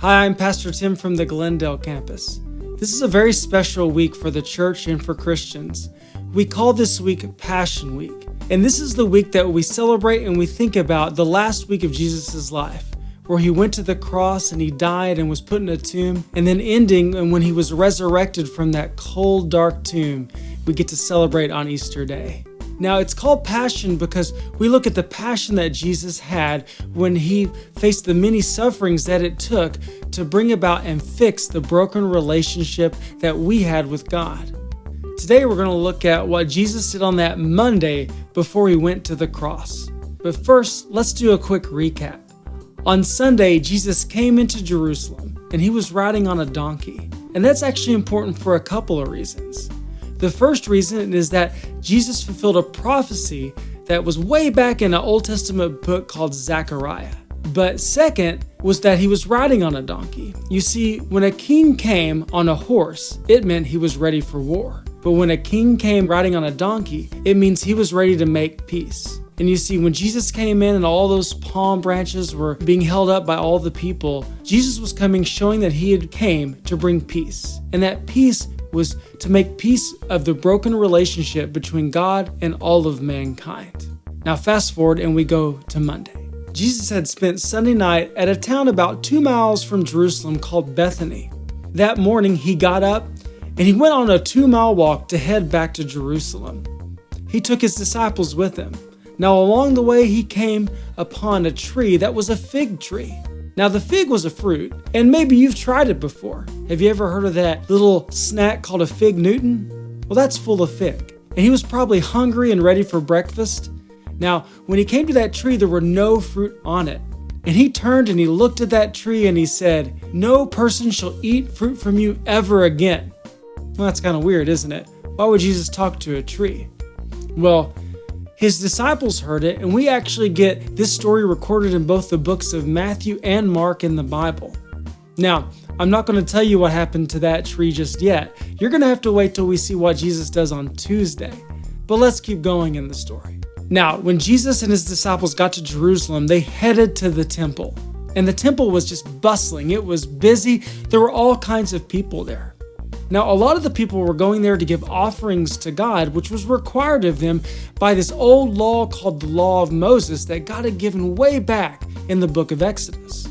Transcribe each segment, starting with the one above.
Hi, I'm Pastor Tim from the Glendale campus. This is a very special week for the church and for Christians. We call this week Passion Week, and this is the week that we celebrate and we think about the last week of Jesus' life, where he went to the cross and he died and was put in a tomb, and then ending and when he was resurrected from that cold, dark tomb, we get to celebrate on Easter Day. Now, it's called Passion because we look at the passion that Jesus had when he faced the many sufferings that it took to bring about and fix the broken relationship that we had with God. Today, we're going to look at what Jesus did on that Monday before he went to the cross. But first, let's do a quick recap. On Sunday, Jesus came into Jerusalem and he was riding on a donkey. And that's actually important for a couple of reasons. The first reason is that Jesus fulfilled a prophecy that was way back in an Old Testament book called Zechariah. But second was that he was riding on a donkey. You see, when a king came on a horse, it meant he was ready for war. But when a king came riding on a donkey, it means he was ready to make peace. And you see, when Jesus came in and all those palm branches were being held up by all the people, Jesus was coming showing that he had came to bring peace. And that peace was to make peace of the broken relationship between God and all of mankind. Now fast forward and we go to Monday. Jesus had spent Sunday night at a town about 2 miles from Jerusalem called Bethany. That morning he got up and he went on a 2-mile walk to head back to Jerusalem. He took his disciples with him. Now along the way he came upon a tree that was a fig tree. Now the fig was a fruit, and maybe you've tried it before. Have you ever heard of that little snack called a fig Newton? Well, that's full of fig. And he was probably hungry and ready for breakfast. Now, when he came to that tree, there were no fruit on it. And he turned and he looked at that tree and he said, "No person shall eat fruit from you ever again." Well, that's kind of weird, isn't it? Why would Jesus talk to a tree? Well, his disciples heard it, and we actually get this story recorded in both the books of Matthew and Mark in the Bible. Now, I'm not going to tell you what happened to that tree just yet. You're going to have to wait till we see what Jesus does on Tuesday. But let's keep going in the story. Now, when Jesus and his disciples got to Jerusalem, they headed to the temple. And the temple was just bustling. It was busy. There were all kinds of people there. Now, a lot of the people were going there to give offerings to God, which was required of them by this old law called the Law of Moses that God had given way back in the book of Exodus.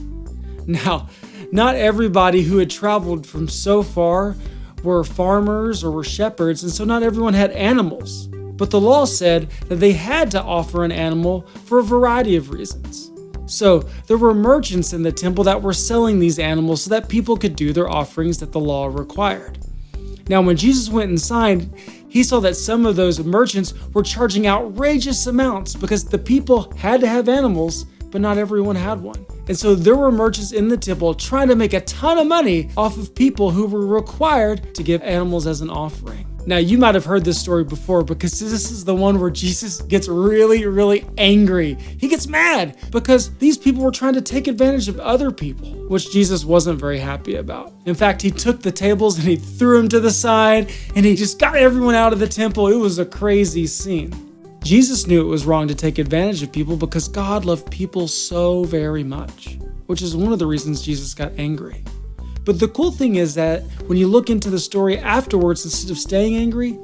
Now, not everybody who had traveled from so far were farmers or were shepherds, and so not everyone had animals. But the law said that they had to offer an animal for a variety of reasons. So there were merchants in the temple that were selling these animals so that people could do their offerings that the law required. Now, when Jesus went inside, he saw that some of those merchants were charging outrageous amounts because the people had to have animals, but not everyone had one. And so there were merchants in the temple trying to make a ton of money off of people who were required to give animals as an offering. Now, you might have heard this story before because this is the one where Jesus gets really, really angry. He gets mad because these people were trying to take advantage of other people, which Jesus wasn't very happy about. In fact, he took the tables and he threw them to the side and he just got everyone out of the temple. It was a crazy scene. Jesus knew it was wrong to take advantage of people because God loved people so very much, which is one of the reasons Jesus got angry. But the cool thing is that when you look into the story afterwards, instead of staying angry,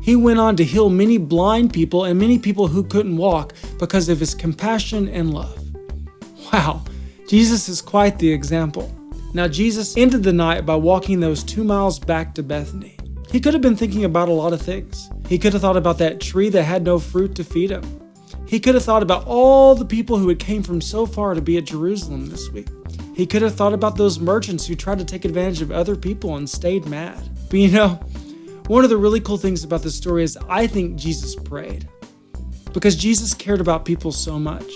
he went on to heal many blind people and many people who couldn't walk because of his compassion and love. Wow, Jesus is quite the example. Now, Jesus ended the night by walking those 2 miles back to Bethany. He could have been thinking about a lot of things. He could have thought about that tree that had no fruit to feed him. He could have thought about all the people who had came from so far to be at Jerusalem this week. He could have thought about those merchants who tried to take advantage of other people and stayed mad. But you know, one of the really cool things about this story is I think Jesus prayed because Jesus cared about people so much.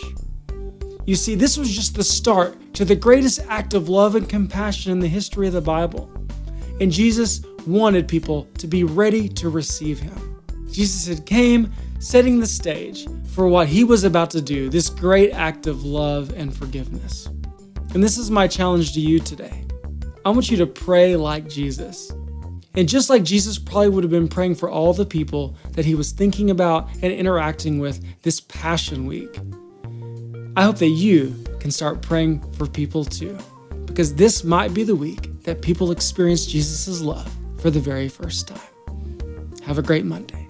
You see, this was just the start to the greatest act of love and compassion in the history of the Bible. And Jesus wanted people to be ready to receive him. Jesus had came setting the stage for what he was about to do, this great act of love and forgiveness. And this is my challenge to you today. I want you to pray like Jesus. And just like Jesus probably would have been praying for all the people that he was thinking about and interacting with this Passion Week, I hope that you can start praying for people too. because this might be the week that people experience Jesus' love for the very first time. Have a great Monday.